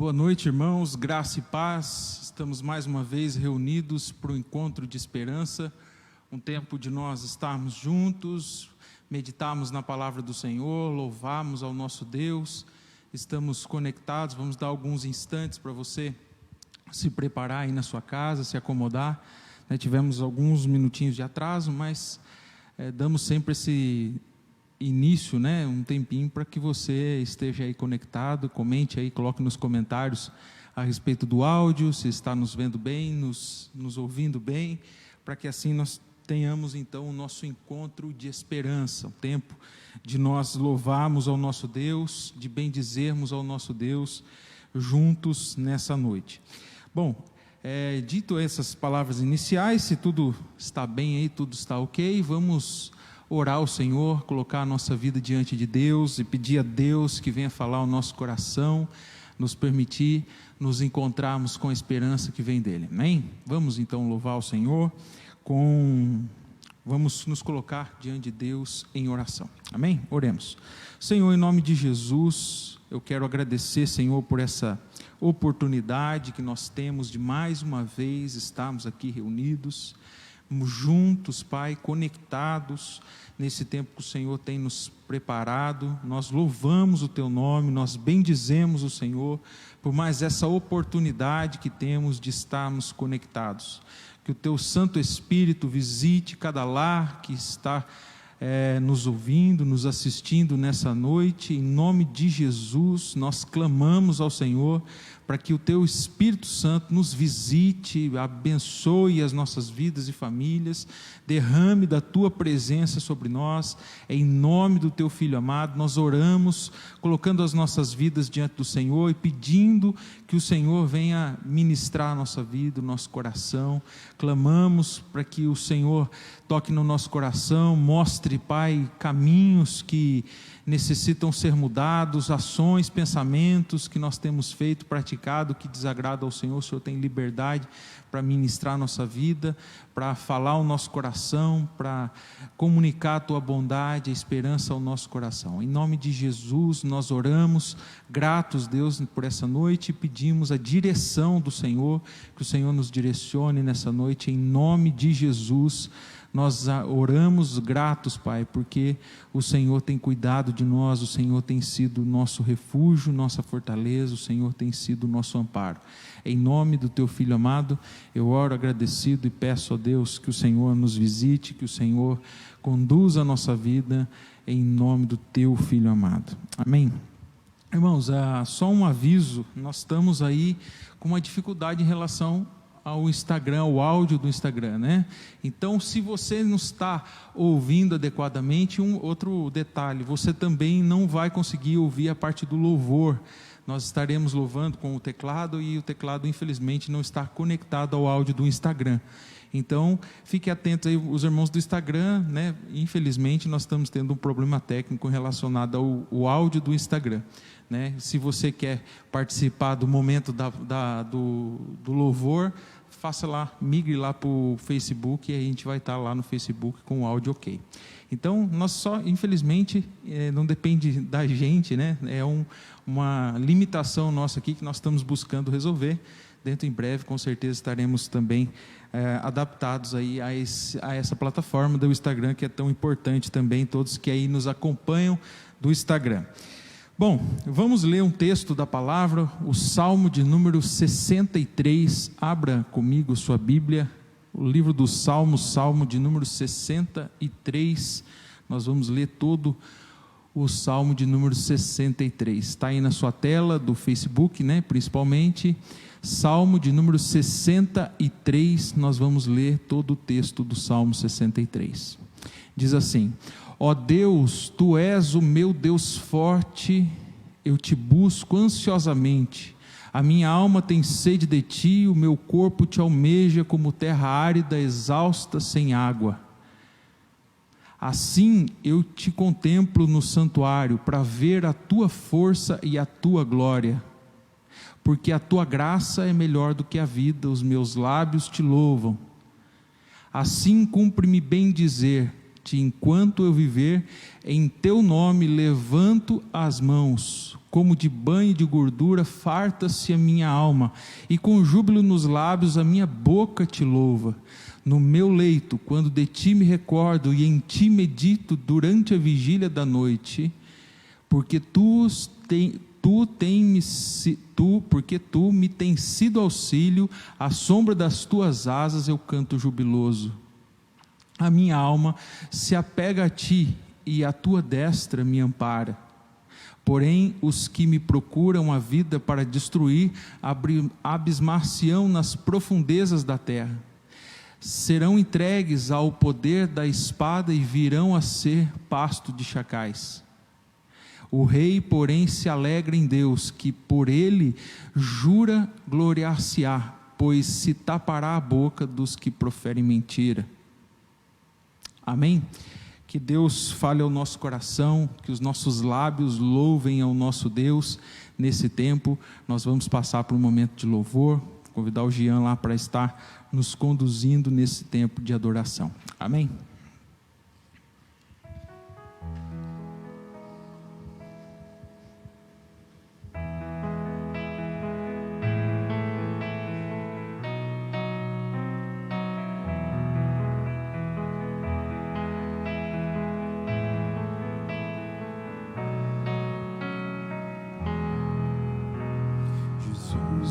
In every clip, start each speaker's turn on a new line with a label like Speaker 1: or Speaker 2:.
Speaker 1: Boa noite, irmãos, graça e paz. Estamos mais uma vez reunidos para o encontro de esperança, um tempo de nós estarmos juntos, meditarmos na palavra do Senhor, louvarmos ao nosso Deus. Estamos conectados, vamos dar alguns instantes para você se preparar aí na sua casa, se acomodar. Tivemos alguns minutinhos de atraso, mas damos sempre esse início, um tempinho para que você esteja aí conectado, comente aí, coloque nos comentários a respeito do áudio, se está nos vendo bem, nos ouvindo bem, para que assim nós tenhamos então o nosso encontro de esperança, o tempo de nós louvarmos ao nosso Deus, de bendizermos ao nosso Deus juntos nessa noite. Bom, dito essas palavras iniciais, se tudo está bem aí, tudo está ok, vamos orar ao Senhor, colocar a nossa vida diante de Deus e pedir a Deus que venha falar ao nosso coração, nos permitir nos encontrarmos com a esperança que vem dele, amém? Vamos então louvar o Senhor, vamos nos colocar diante de Deus em oração, amém? Oremos. Senhor, em nome de Jesus, eu quero agradecer, Senhor, por essa oportunidade que nós temos de mais uma vez estarmos aqui reunidos, juntos, Pai, conectados nesse tempo que o Senhor tem nos preparado. Nós louvamos o Teu nome, nós bendizemos o Senhor por mais essa oportunidade que temos de estarmos conectados. Que o Teu Santo Espírito visite cada lar que está nos ouvindo, nos assistindo nessa noite. Em nome de Jesus, nós clamamos ao Senhor para que o Teu Espírito Santo nos visite, abençoe as nossas vidas e famílias, derrame da Tua presença sobre nós. Em nome do Teu Filho amado, nós oramos, colocando as nossas vidas diante do Senhor e pedindo que o Senhor venha ministrar a nossa vida, o nosso coração. Clamamos para que o Senhor toque no nosso coração, mostre, Pai, caminhos que necessitam ser mudados, ações, pensamentos que nós temos feito, praticado, que desagrada ao Senhor. O Senhor tem liberdade para ministrar a nossa vida, para falar ao nosso coração, para comunicar a Tua bondade, a esperança ao nosso coração. Em nome de Jesus, nós oramos, gratos, Deus, por essa noite, e pedimos a direção do Senhor, que o Senhor nos direcione nessa noite, em nome de Jesus. Nós oramos gratos, Pai, porque o Senhor tem cuidado de nós, o Senhor tem sido nosso refúgio, nossa fortaleza, o Senhor tem sido nosso amparo. Em nome do Teu Filho amado, eu oro agradecido e peço a Deus que o Senhor nos visite, que o Senhor conduza a nossa vida, em nome do Teu Filho amado. Amém? Irmãos, só um aviso, nós estamos aí com uma dificuldade em relação ao Instagram, ao áudio do Instagram, Então, se você não está ouvindo adequadamente, outro detalhe, você também não vai conseguir ouvir a parte do louvor. Nós estaremos louvando com o teclado e o teclado, infelizmente, não está conectado ao áudio do Instagram. Então, fique atento aí, os irmãos do Instagram, Infelizmente, nós estamos tendo um problema técnico relacionado ao áudio do Instagram. Se você quer participar do momento do louvor, faça lá, migre lá para o Facebook e a gente vai estar lá no Facebook com o áudio ok. Então, nós só, infelizmente, não depende da gente, É uma limitação nossa aqui que nós estamos buscando resolver. Dentro em breve, com certeza, estaremos também adaptados aí a essa plataforma do Instagram, que é tão importante também, todos que aí nos acompanham do Instagram. Bom, vamos ler um texto da palavra, o Salmo de número 63, abra comigo sua Bíblia, o livro dos Salmos, Salmo de número 63, nós vamos ler todo o Salmo de número 63, está aí na sua tela do Facebook, principalmente, Salmo de número 63, nós vamos ler todo o texto do Salmo 63, diz assim: ó Deus, Tu és o meu Deus forte, eu Te busco ansiosamente, a minha alma tem sede de Ti, o meu corpo Te almeja como terra árida, exausta, sem água. Assim eu Te contemplo no santuário, para ver a Tua força e a Tua glória, porque a Tua graça é melhor do que a vida, os meus lábios Te louvam. Assim cumpre-me bem dizer, obedecer-te enquanto eu viver. Em teu nome levanto as mãos, como de banho de gordura farta-se a minha alma, e com júbilo nos lábios a minha boca te louva. No meu leito, quando de ti me recordo e em ti medito durante a vigília da noite, porque tu me tens sido auxílio, à sombra das tuas asas eu canto jubiloso. A minha alma se apega a ti e a tua destra me ampara. Porém, os que me procuram a vida para destruir, abismar-se-ão nas profundezas da terra. Serão entregues ao poder da espada e virão a ser pasto de chacais. O rei, porém, se alegra em Deus, que por ele jura gloriar-se-á, pois se tapará a boca dos que proferem mentira. Amém? Que Deus fale ao nosso coração, que os nossos lábios louvem ao nosso Deus. Nesse tempo, nós vamos passar por um momento de louvor, convidar o Jean lá para estar nos conduzindo nesse tempo de adoração. Amém?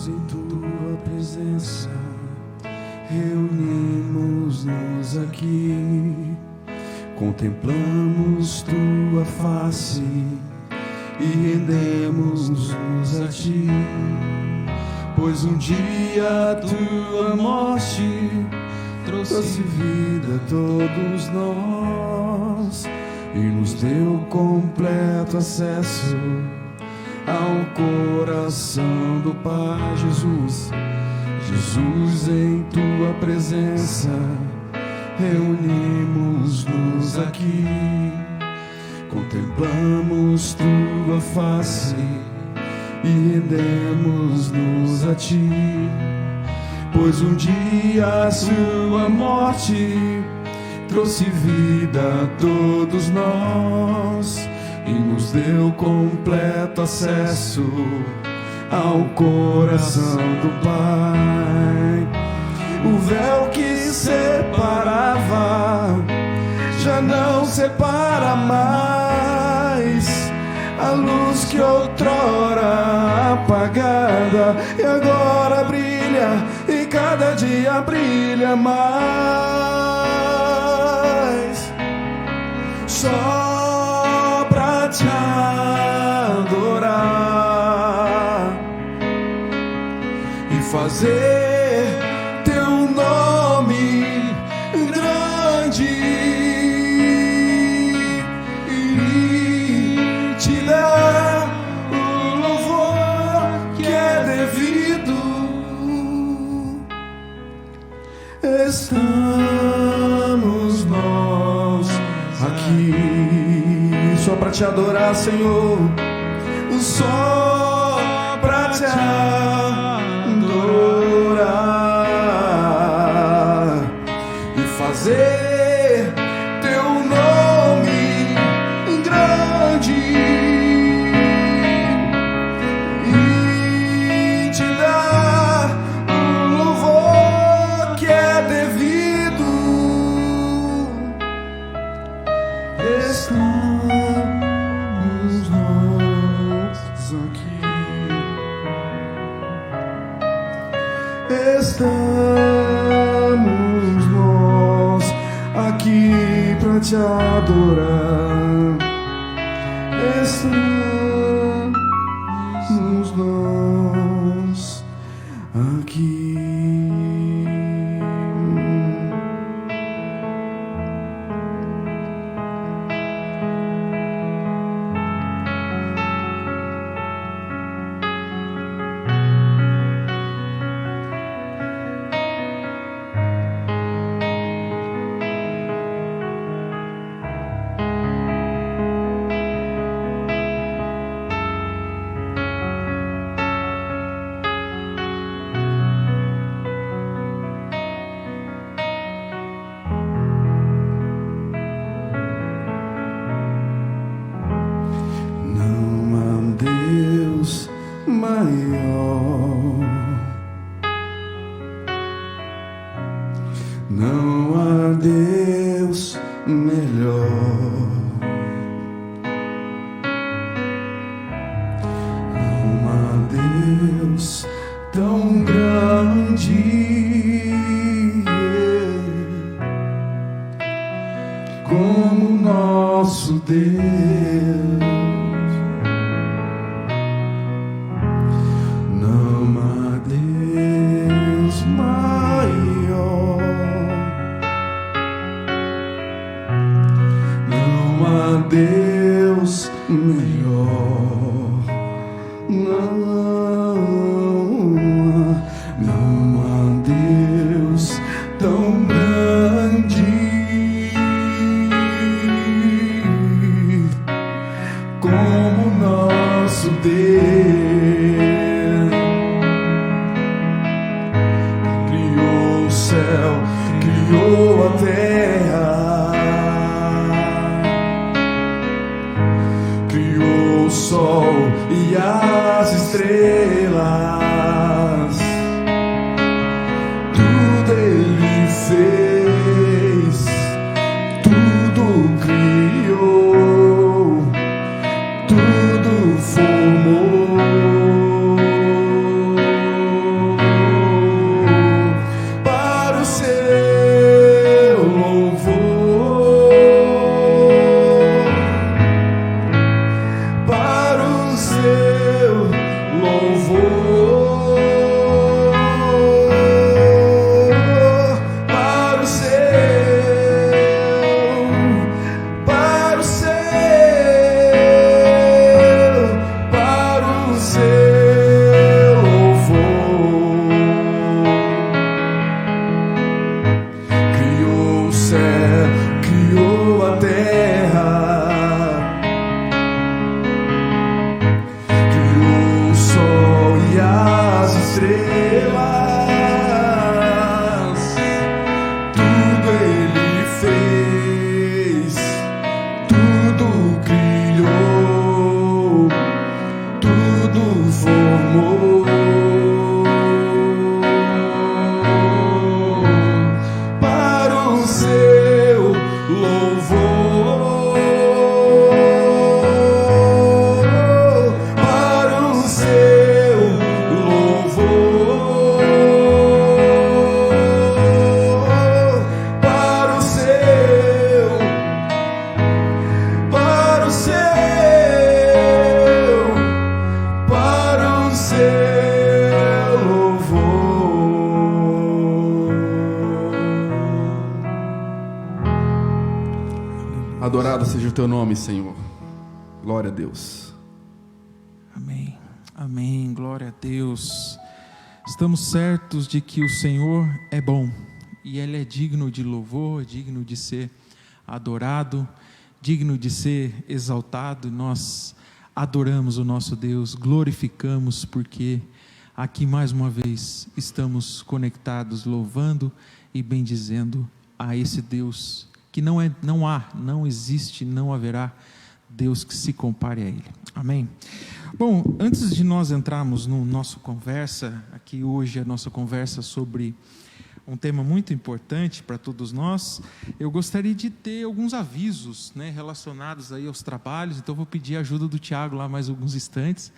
Speaker 2: Em tua presença reunimos-nos aqui, contemplamos tua face e rendemos-nos a ti, pois um dia a tua morte trouxe vida a todos nós e nos deu completo acesso ao coração do Pai. Jesus, Jesus, em tua presença reunimos-nos aqui, contemplamos tua face e rendemos-nos a ti, pois um dia a sua morte trouxe vida a todos nós e nos deu completo acesso ao coração do Pai. O véu que separava já não separa mais. A luz que outrora apagada e agora brilha, e cada dia brilha mais. Só pra te adorar e fazer teu nome grande e te dar o louvor que é devido. Estamos nós aqui só pra te adorar, Senhor, só pra te adorar e fazer teu nome grande e te dar o louvor que é devido. Estamos nós aqui, estamos nós aqui pra te adorar. Estamos nós aqui. Deus, não há Deus maior, não há Deus melhor, não há Deus tão grande como nosso Deus. Criou o céu, criou a terra, criou o sol e as estrelas, tudo Ele fez, tudo criou, tudo formou. Para o seu louvor, para o seu louvor, para o seu, para o seu, para o seu louvor. Criou o céu, criou a terra, criou o sol e as estrelas, tudo Ele fez, tudo criou, tudo formou. Para o seu louvor, para o seu louvor, para o seu, para o seu, para o seu louvor. Adorado seja o teu nome, Senhor. Glória a Deus.
Speaker 1: Amém, amém, glória a Deus. Estamos certos de que o Senhor é bom e Ele é digno de louvor, digno de ser adorado, digno de ser exaltado. Nós adoramos o nosso Deus, glorificamos, porque aqui mais uma vez estamos conectados, louvando e bendizendo a esse Deus que não existe, não haverá Deus que se compare a Ele. Amém? Bom, antes de nós entrarmos no nosso conversa, aqui hoje a nossa conversa sobre um tema muito importante para todos nós, eu gostaria de ter alguns avisos, relacionados aí aos trabalhos. Então vou pedir a ajuda do Tiago lá mais alguns instantes.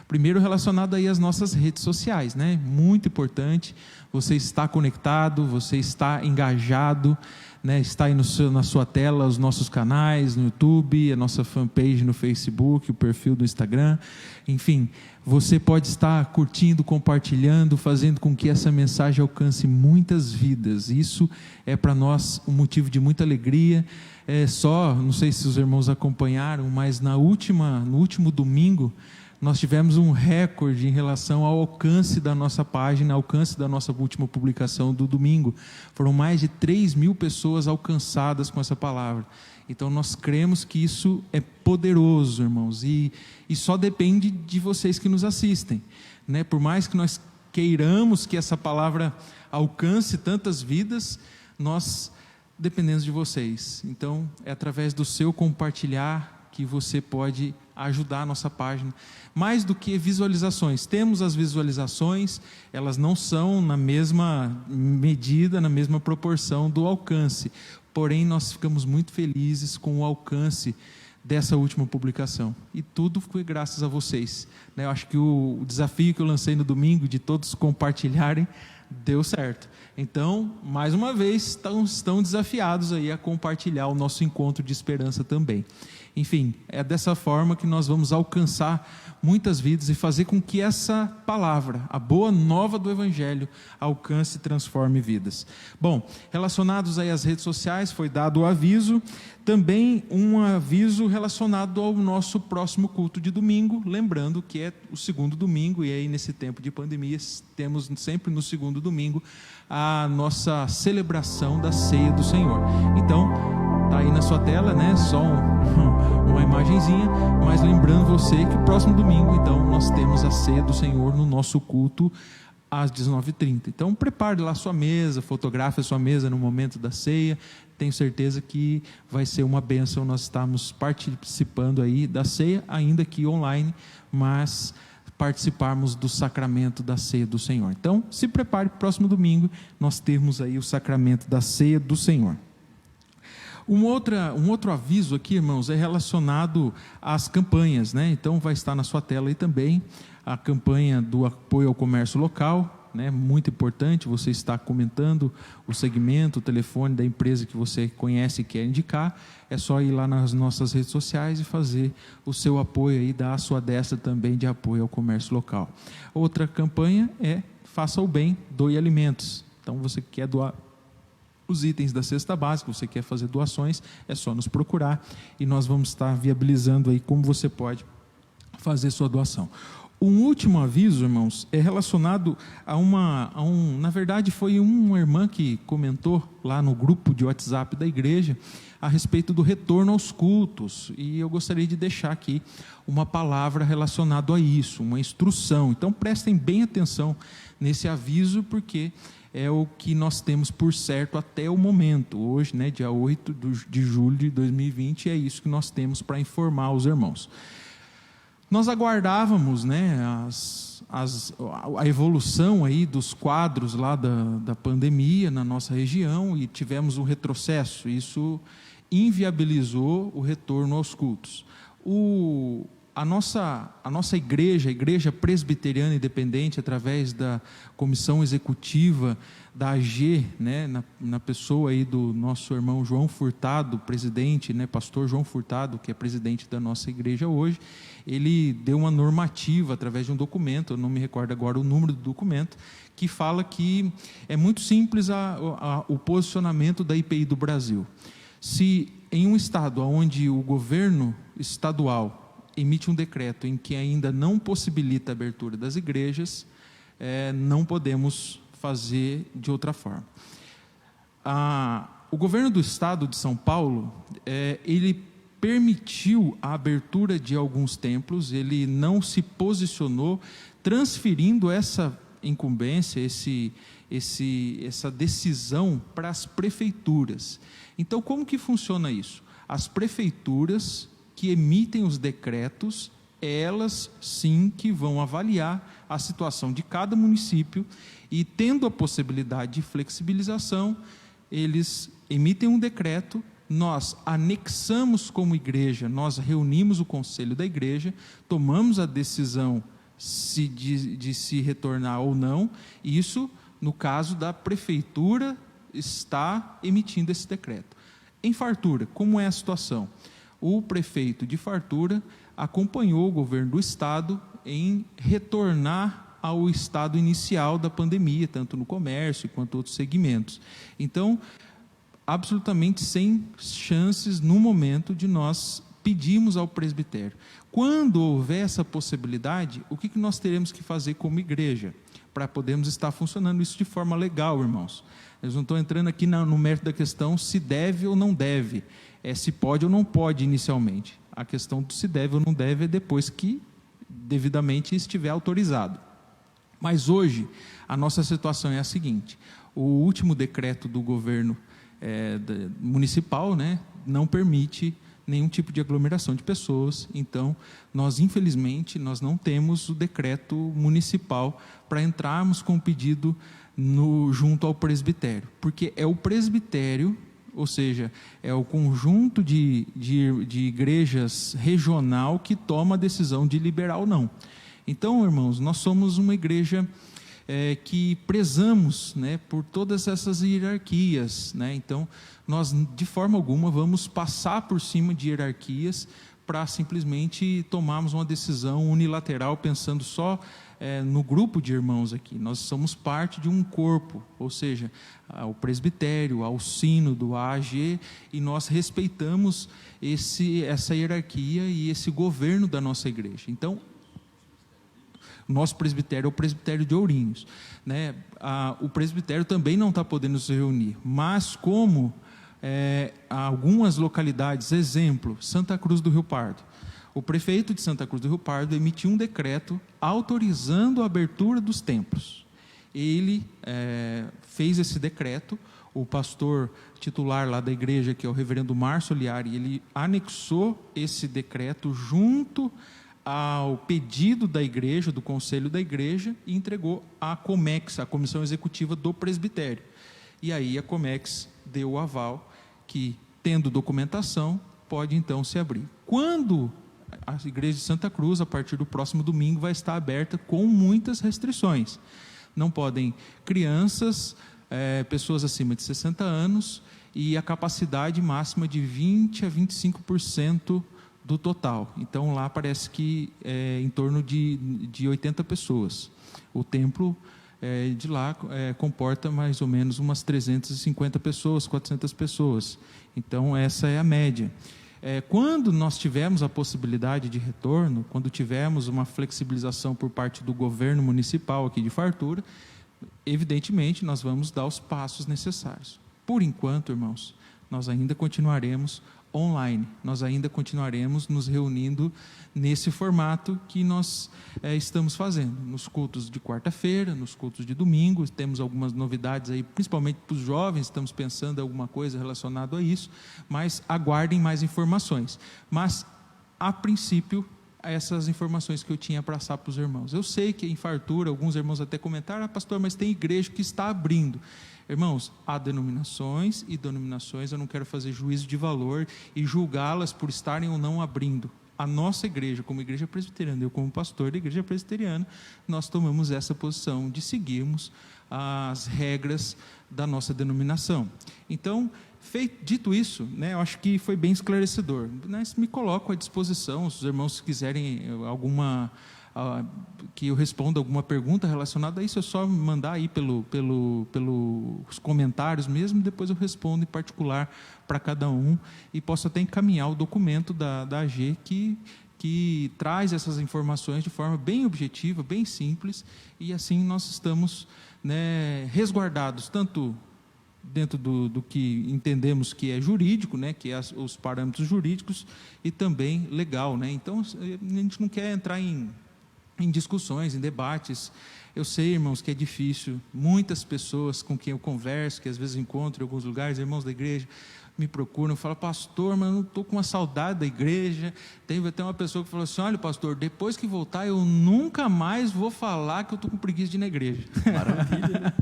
Speaker 1: Primeiro, relacionado aí às nossas redes sociais, muito importante, você está conectado, você está engajado, está aí na sua tela os nossos canais no YouTube, a nossa fanpage no Facebook, o perfil do Instagram, enfim, você pode estar curtindo, compartilhando, fazendo com que essa mensagem alcance muitas vidas. Isso é para nós um motivo de muita alegria. Não sei se os irmãos acompanharam, mas no último domingo, nós tivemos um recorde em relação ao alcance da nossa página, alcance da nossa última publicação do domingo. Foram mais de 3.000 pessoas alcançadas com essa palavra. Então nós cremos que isso é poderoso, irmãos, e só depende de vocês que nos assistem, Por mais que nós queiramos que essa palavra alcance tantas vidas, nós dependemos de vocês. Então é através do seu compartilhar que você pode ajudar a nossa página. Mais do que visualizações, temos as visualizações, elas não são na mesma medida, na mesma proporção do alcance, porém nós ficamos muito felizes com o alcance dessa última publicação, e tudo foi graças a vocês, Eu acho que o desafio que eu lancei no domingo, de todos compartilharem, Deu certo. Então, mais uma vez, estão desafiados aí a compartilhar o nosso encontro de esperança também. Enfim, é dessa forma que nós vamos alcançar muitas vidas e fazer com que essa palavra, a boa nova do Evangelho, alcance e transforme vidas. Bom, relacionados aí às redes sociais, foi dado o aviso, também um aviso relacionado ao nosso próximo culto de domingo, lembrando que é o segundo domingo, e aí nesse tempo de pandemia, temos sempre no segundo domingo a nossa celebração da Ceia do Senhor. Então, está aí na sua tela, né? Só uma imagenzinha, mas lembrando você que próximo domingo, então, nós temos a Ceia do Senhor no nosso culto às 19h30. Então, prepare lá a sua mesa, fotografe a sua mesa no momento da ceia. Tenho certeza que vai ser uma bênção nós estarmos participando aí da ceia, ainda que online, mas participarmos do sacramento da Ceia do Senhor. Então, se prepare para o próximo domingo, nós temos aí o sacramento da Ceia do Senhor. Um outro aviso aqui, irmãos, é relacionado às campanhas, né? Então vai estar na sua tela aí também a campanha do apoio ao comércio local, né? Muito importante, você está comentando o segmento, o telefone da empresa que você conhece e quer indicar, é só ir lá nas nossas redes sociais e fazer o seu apoio aí, dar a sua destra também de apoio ao comércio local. Outra campanha é Faça o Bem, Doe Alimentos. Então você quer doar os itens da cesta básica, você quer fazer doações, é só nos procurar e nós vamos estar viabilizando aí como você pode fazer sua doação. Um último aviso, irmãos, é relacionado na verdade foi uma irmã que comentou lá no grupo de WhatsApp da igreja a respeito do retorno aos cultos, e eu gostaria de deixar aqui uma palavra relacionada a isso, uma instrução. Então prestem bem atenção nesse aviso, porque é o que nós temos por certo até o momento. Hoje, né, dia 8 de julho de 2020, é isso que nós temos para informar os irmãos. Nós aguardávamos, né, a evolução aí dos quadros lá da pandemia na nossa região, e tivemos um retrocesso. Isso inviabilizou o retorno aos cultos. A nossa igreja, a Igreja Presbiteriana Independente, através da comissão executiva da AG, né, na pessoa aí do nosso irmão João Furtado, presidente, né, pastor João Furtado, que é presidente da nossa igreja hoje, ele deu uma normativa através de um documento, eu não me recordo agora o número do documento, que fala que é muito simples o posicionamento da IPI do Brasil. Se em um estado onde o governo estadual emite um decreto em que ainda não possibilita a abertura das igrejas, não podemos fazer de outra forma. O governo do estado de São Paulo, ele permitiu a abertura de alguns templos, ele não se posicionou, transferindo essa incumbência, essa decisão para as prefeituras. Então, como que funciona isso? As prefeituras que emitem os decretos, elas sim que vão avaliar a situação de cada município e, tendo a possibilidade de flexibilização, eles emitem um decreto, nós anexamos como igreja, nós reunimos o conselho da igreja, tomamos a decisão de se retornar ou não, e isso no caso da prefeitura está emitindo esse decreto. Em Fartura, como é a situação? O prefeito de Fartura acompanhou o governo do estado em retornar ao estado inicial da pandemia, tanto no comércio quanto outros segmentos. Então, absolutamente sem chances no momento de nós pedirmos ao presbitério. Quando houver essa possibilidade, o que nós teremos que fazer como igreja para podermos estar funcionando isso de forma legal, irmãos? Eu não estou entrando aqui no mérito da questão se deve ou não deve, se pode ou não pode inicialmente. A questão do se deve ou não deve é depois que devidamente estiver autorizado. Mas hoje, a nossa situação é a seguinte: o último decreto do governo municipal, né, não permite nenhum tipo de aglomeração de pessoas. Então, nós infelizmente não temos o decreto municipal para entrarmos com o pedido junto ao presbitério, porque é o presbitério, ou seja, é o conjunto de igrejas regional que toma a decisão de liberar ou não. Então, irmãos, nós somos uma igreja que prezamos, né, por todas essas hierarquias, né? Então, nós de forma alguma vamos passar por cima de hierarquias para simplesmente tomarmos uma decisão unilateral pensando só no grupo de irmãos aqui. Nós somos parte de um corpo, ou seja, o presbitério, ao sínodo, a AG, e nós respeitamos essa hierarquia e esse governo da nossa igreja. Então, nosso presbitério é o presbitério de Ourinhos, né? O presbitério também não está podendo se reunir, mas como algumas localidades, exemplo, Santa Cruz do Rio Pardo, o prefeito de Santa Cruz do Rio Pardo emitiu um decreto autorizando a abertura dos templos. Ele fez esse decreto, o pastor titular lá da igreja, que é o reverendo Márcio Oliari, ele anexou esse decreto junto ao pedido da igreja, do conselho da igreja, e entregou à Comex, a comissão executiva do presbitério. E aí a Comex deu o aval que, tendo documentação, pode então se abrir. Quando a igreja de Santa Cruz, a partir do próximo domingo, vai estar aberta com muitas restrições. Não podem crianças, pessoas acima de 60 anos, e a capacidade máxima de 20% a 25% do total. Então, lá parece que em torno de 80 pessoas. O templo de lá comporta mais ou menos umas 350 pessoas, 400 pessoas. Então, essa é a média. Quando nós tivermos a possibilidade de retorno, quando tivermos uma flexibilização por parte do governo municipal aqui de Fartura, evidentemente nós vamos dar os passos necessários. Por enquanto, irmãos, nós ainda continuaremos online, nós ainda continuaremos nos reunindo nesse formato que nós estamos fazendo, nos cultos de quarta-feira, nos cultos de domingo. Temos algumas novidades aí, principalmente para os jovens, estamos pensando em alguma coisa relacionada a isso, mas aguardem mais informações. Mas, a princípio, essas informações que eu tinha para passar para os irmãos. Eu sei que em Fartura, alguns irmãos até comentaram: pastor, mas tem igreja que está abrindo. Irmãos, há denominações e denominações, eu não quero fazer juízo de valor e julgá-las por estarem ou não abrindo. A nossa igreja, como igreja presbiteriana, eu como pastor da igreja presbiteriana, nós tomamos essa posição de seguirmos as regras da nossa denominação. Então, dito isso, né, eu acho que foi bem esclarecedor. Mas me coloco à disposição, se os irmãos quiserem que eu responda alguma pergunta relacionada a isso, é só mandar aí pelos comentários mesmo, depois eu respondo em particular para cada um, e posso até encaminhar o documento da AG que traz essas informações de forma bem objetiva, bem simples, e assim nós estamos, né, resguardados, tanto dentro do que entendemos que é jurídico, né, que é os parâmetros jurídicos, e também legal, né? Então, a gente não quer entrar em discussões, em debates. Eu sei, irmãos, que é difícil. Muitas pessoas com quem eu converso, que às vezes encontro em alguns lugares, irmãos da igreja, me procuram, falam: pastor, mas eu estou com uma saudade da igreja. Teve até uma pessoa que falou assim: olha, pastor, depois que voltar, eu nunca mais vou falar que eu estou com preguiça de ir na igreja.
Speaker 3: Maravilha, né?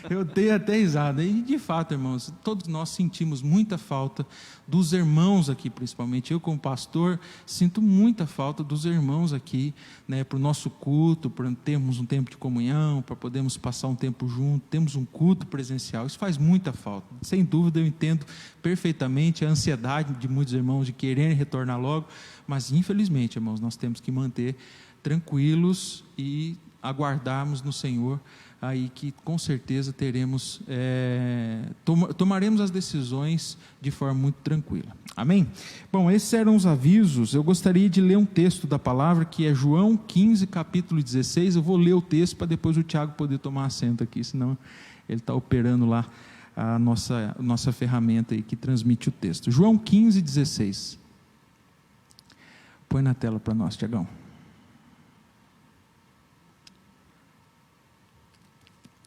Speaker 1: Eu dei até risada. E, de fato, irmãos, todos nós sentimos muita falta dos irmãos aqui, principalmente. Eu, como pastor, sinto muita falta dos irmãos aqui, né, para o nosso culto, para termos um tempo de comunhão, para podermos passar um tempo junto, temos um culto presencial. Isso faz muita falta. Sem dúvida, eu entendo perfeitamente a ansiedade de muitos irmãos de quererem retornar logo, mas infelizmente, irmãos, nós temos que manter tranquilos e aguardarmos no Senhor, aí que com certeza teremos, tomaremos as decisões de forma muito tranquila. Amém? Bom, esses eram os avisos. Eu gostaria de ler um texto da palavra, que é João 15, capítulo 16. Eu vou ler o texto para depois o Tiago poder tomar assento aqui, senão ele está operando lá a nossa ferramenta aí que transmite o texto. João 15, 16. Põe na tela para nós, Tiagão.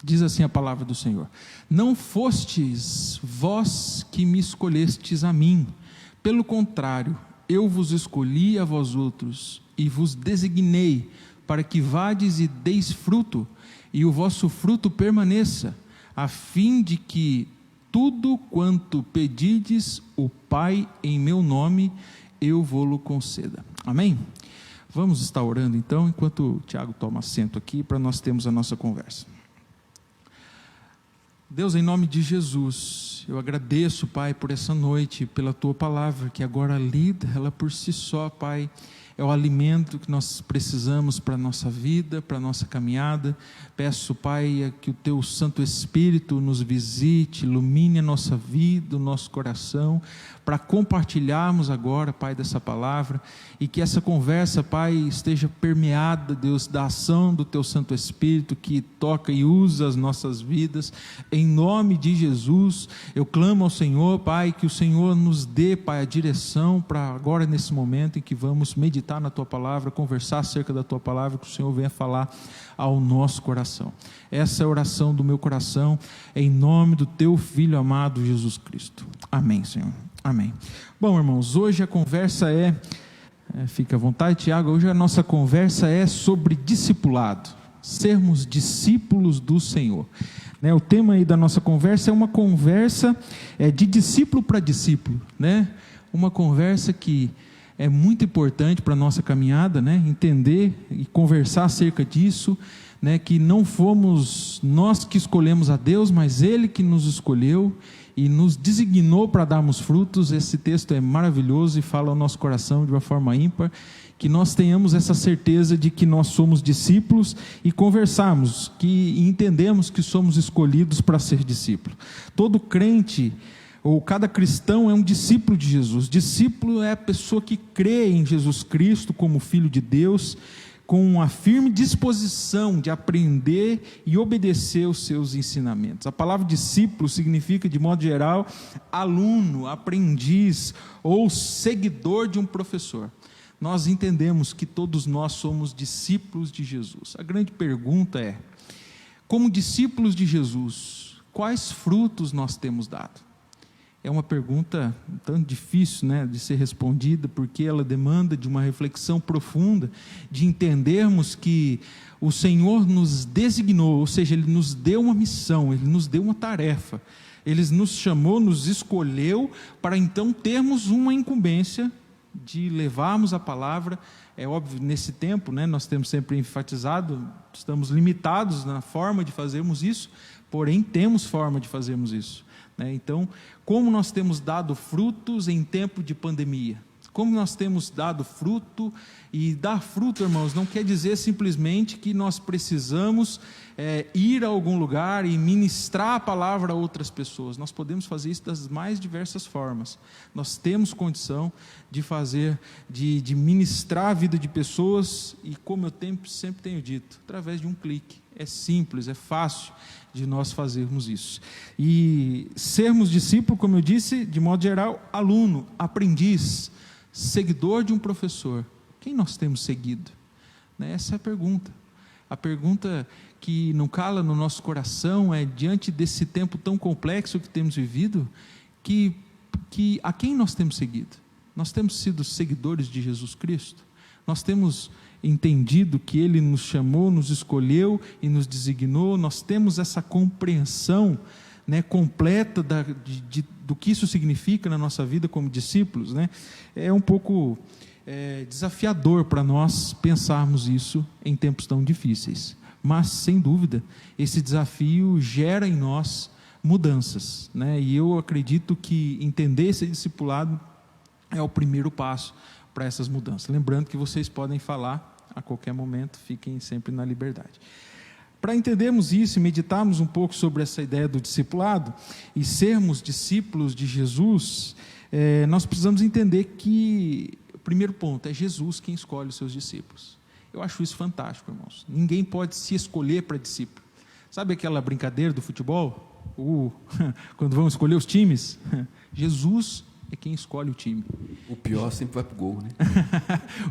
Speaker 1: Diz assim a palavra do Senhor: não fostes vós que me escolhestes a mim, pelo contrário, eu vos escolhi a vós outros, e vos designei, para que vades e deis fruto, e o vosso fruto permaneça, a fim de que tudo quanto pedides o Pai em meu nome, eu vô-lo conceda. Amém? Vamos estar orando então, enquanto o Tiago toma assento aqui, para nós termos a nossa conversa. Deus, em nome de Jesus, eu agradeço, Pai, por essa noite, pela Tua palavra, que agora lida, ela por si só, Pai, é o alimento que nós precisamos para a nossa vida, para a nossa caminhada. Peço, Pai, que o Teu Santo Espírito nos visite, ilumine a nossa vida, o nosso coração, para compartilharmos agora, Pai, dessa palavra, e que essa conversa, Pai, esteja permeada, Deus, da ação do Teu Santo Espírito, que toca e usa as nossas vidas. Em nome de Jesus, eu clamo ao Senhor, Pai, que o Senhor nos dê, Pai, a direção para agora, nesse momento em que vamos meditar na Tua palavra, conversar acerca da Tua palavra, que o Senhor venha falar ao nosso coração. Essa é a oração do meu coração, em nome do Teu Filho amado Jesus Cristo. Amém, Senhor. Amém. Bom, irmãos, hoje a conversa fica à vontade, Tiago, hoje a nossa conversa é sobre discipulado, sermos discípulos do Senhor. O tema aí da nossa conversa é uma conversa de discípulo para discípulo, uma conversa que é muito importante para a nossa caminhada, entender e conversar acerca disso, que não fomos nós que escolhemos a Deus, mas Ele que nos escolheu e nos designou para darmos frutos. Esse texto é maravilhoso e fala ao nosso coração de uma forma ímpar, que nós tenhamos essa certeza de que nós somos discípulos e conversarmos, que entendemos que somos escolhidos para ser discípulo. Todo crente, ou cada cristão, é um discípulo de Jesus. Discípulo é a pessoa que crê em Jesus Cristo como Filho de Deus, com uma firme disposição de aprender e obedecer os seus ensinamentos. A palavra discípulo significa, de modo geral, aluno, aprendiz ou seguidor de um professor. Nós entendemos que todos nós somos discípulos de Jesus. A grande pergunta é, como discípulos de Jesus, quais frutos nós temos dado? É uma pergunta tão difícil, de ser respondida, porque ela demanda de uma reflexão profunda, de entendermos que o Senhor nos designou, ou seja, Ele nos deu uma missão, Ele nos deu uma tarefa, Ele nos chamou, nos escolheu, para então termos uma incumbência de levarmos a palavra. É óbvio, nesse tempo, nós temos sempre enfatizado, estamos limitados na forma de fazermos isso, porém temos forma de fazermos isso. Então, como nós temos dado frutos em tempo de pandemia? Como nós temos dado fruto? E dar fruto, irmãos, não quer dizer simplesmente que nós precisamos ir a algum lugar e ministrar a palavra a outras pessoas. Nós podemos fazer isso das mais diversas formas. Nós temos condição de fazer, de ministrar a vida de pessoas, e como eu sempre tenho dito, através de um clique. É simples, é fácil de nós fazermos isso. E sermos discípulo, como eu disse, de modo geral, aluno, aprendiz, seguidor de um professor. Quem nós temos seguido? Essa é a pergunta. A pergunta que não cala no nosso coração é, diante desse tempo tão complexo que temos vivido, que a quem nós temos seguido? Nós temos sido seguidores de Jesus Cristo? Nós temos entendido que Ele nos chamou, nos escolheu e nos designou? Nós temos essa compreensão completa do que isso significa na nossa vida como discípulos? É um pouco desafiador para nós pensarmos isso em tempos tão difíceis, mas sem dúvida esse desafio gera em nós mudanças, e eu acredito que entender esse discipulado é o primeiro passo para essas mudanças. Lembrando que vocês podem falar a qualquer momento, fiquem sempre na liberdade. Para entendermos isso e meditarmos um pouco sobre essa ideia do discipulado e sermos discípulos de Jesus, nós precisamos entender que o primeiro ponto é Jesus quem escolhe os seus discípulos. Eu acho isso fantástico, irmãos. Ninguém pode se escolher para discípulo. Sabe aquela brincadeira do futebol? Quando vão escolher os times? Jesus é quem escolhe o time.
Speaker 3: O pior sempre vai para o gol,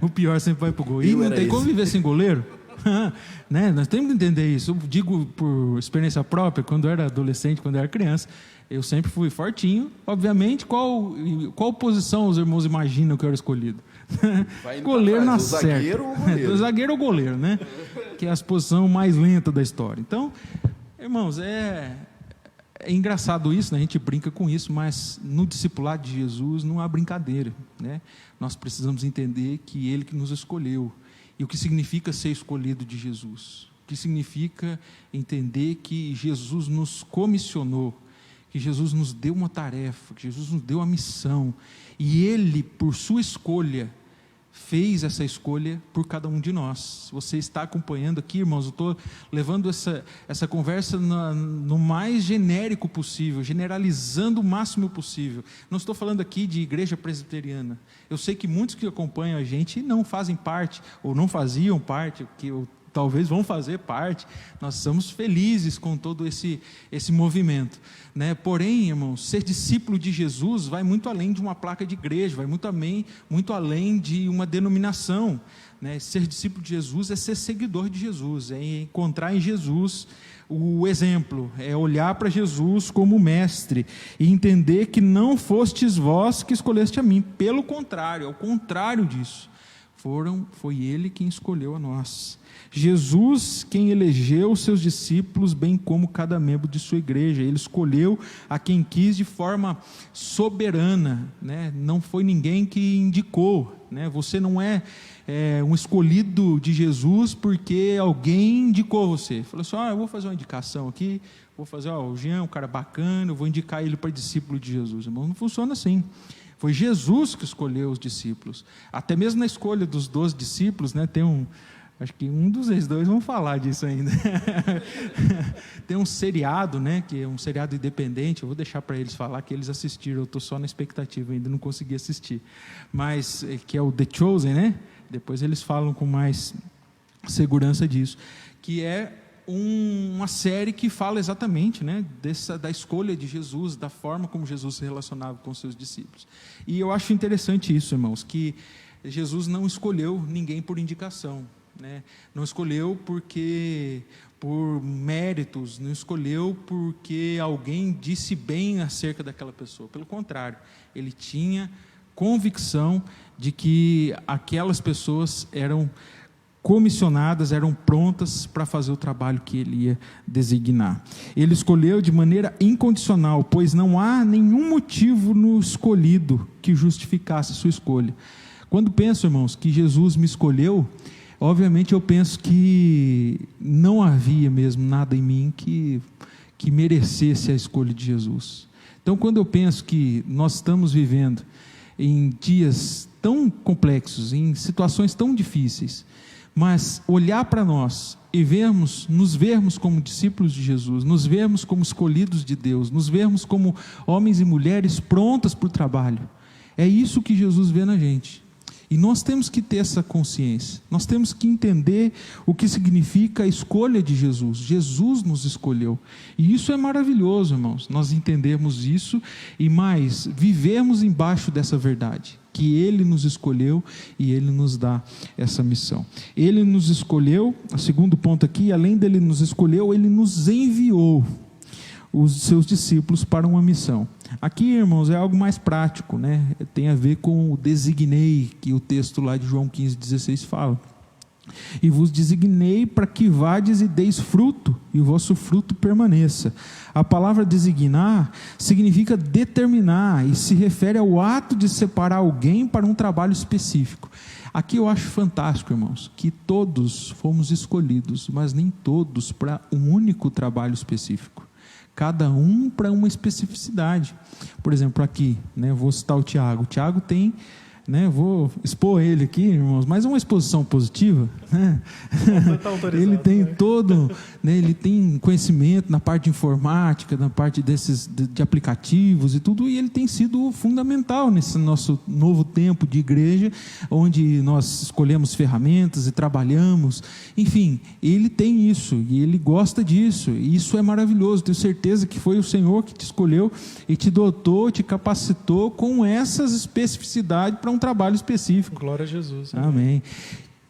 Speaker 1: O pior sempre vai para o gol. E não tem como viver sem goleiro? Nós temos que entender isso. Eu digo por experiência própria, quando eu era adolescente, quando eu era criança, eu sempre fui fortinho. Obviamente, qual posição os irmãos imaginam que eu era escolhido? Goleiro na certa. Do zagueiro ou goleiro, que é a posição mais lenta da história. Então, irmãos, É engraçado isso, né? A gente brinca com isso, mas no discipulado de Jesus não há brincadeira, né? Nós precisamos entender que Ele que nos escolheu, e o que significa ser escolhido de Jesus, o que significa entender que Jesus nos comissionou, que Jesus nos deu uma tarefa, que Jesus nos deu a missão, e Ele, por sua escolha, fez essa escolha por cada um de nós. Se você está acompanhando aqui, irmãos, eu estou levando essa conversa no mais genérico possível, generalizando o máximo possível. Não estou falando aqui de igreja presbiteriana. Eu sei que muitos que acompanham a gente não fazem parte, ou não faziam parte, talvez vão fazer parte. Nós estamos felizes com todo esse movimento, né? Porém, irmãos, ser discípulo de Jesus vai muito além de uma placa de igreja, vai muito além de uma denominação, né? Ser discípulo de Jesus é ser seguidor de Jesus, é encontrar em Jesus o exemplo, é olhar para Jesus como mestre e entender que não fostes vós que escolheste a mim, pelo contrário, ao contrário disso, foi Ele quem escolheu a nós. Jesus quem elegeu os seus discípulos, bem como cada membro de sua igreja. Ele escolheu a quem quis de forma soberana, né? Não foi ninguém que indicou, né? Você não é um escolhido de Jesus porque alguém indicou você. Falou assim, eu vou fazer uma indicação aqui, vou fazer, o Jean é um cara bacana, eu vou indicar ele para discípulo de Jesus. Irmão, não funciona assim. Foi Jesus que escolheu os discípulos. Até mesmo na escolha dos 12 discípulos, né, acho que um dos dois vão falar disso ainda. Tem um seriado, né, que é um seriado independente, eu vou deixar para eles falar que eles assistiram, eu estou só na expectativa, ainda não consegui assistir. Mas, que é o The Chosen, né? Depois eles falam com mais segurança disso. Que é uma série que fala exatamente, né, da escolha de Jesus, da forma como Jesus se relacionava com seus discípulos. E eu acho interessante isso, irmãos, que Jesus não escolheu ninguém por indicação, né? Não escolheu por méritos, não escolheu porque alguém disse bem acerca daquela pessoa. Pelo contrário, Ele tinha convicção de que aquelas pessoas eram comissionadas, eram prontas para fazer o trabalho que Ele ia designar. Ele escolheu de maneira incondicional, pois não há nenhum motivo no escolhido que justificasse sua escolha. Quando penso, irmãos, que Jesus me escolheu, obviamente eu penso que não havia mesmo nada em mim que merecesse a escolha de Jesus. Então, quando eu penso que nós estamos vivendo em dias tão complexos, em situações tão difíceis, mas olhar para nós e nos vermos como discípulos de Jesus, nos vermos como escolhidos de Deus, nos vermos como homens e mulheres prontas para o trabalho, é isso que Jesus vê na gente. E nós temos que ter essa consciência, nós temos que entender o que significa a escolha de Jesus. Jesus nos escolheu, e isso é maravilhoso, irmãos, nós entendermos isso e mais, vivermos embaixo dessa verdade, que Ele nos escolheu e Ele nos dá essa missão. Ele nos escolheu, o segundo ponto aqui, além dele nos escolheu, Ele nos enviou os seus discípulos para uma missão. Aqui, irmãos, é algo mais prático, né? Tem a ver com o designei, que o texto lá de João 15,16 fala. E vos designei para que vades e deis fruto, e o vosso fruto permaneça. A palavra designar significa determinar, e se refere ao ato de separar alguém para um trabalho específico. Aqui eu acho fantástico, irmãos, que todos fomos escolhidos, mas nem todos para um único trabalho específico. Cada um para uma especificidade. Por exemplo, aqui, né, vou citar o Tiago. O Tiago tem, né, vou expor ele aqui, irmãos, mas é uma exposição positiva, né? Ele tem todo, né, ele tem conhecimento na parte de informática, na parte de aplicativos e tudo, e ele tem sido fundamental nesse nosso novo tempo de igreja, onde nós escolhemos ferramentas e trabalhamos, enfim, ele tem isso, e ele gosta disso, e isso é maravilhoso. Tenho certeza que foi o Senhor que te escolheu e te dotou, te capacitou com essas especificidades para um trabalho específico.
Speaker 2: Glória a Jesus.
Speaker 1: Amém.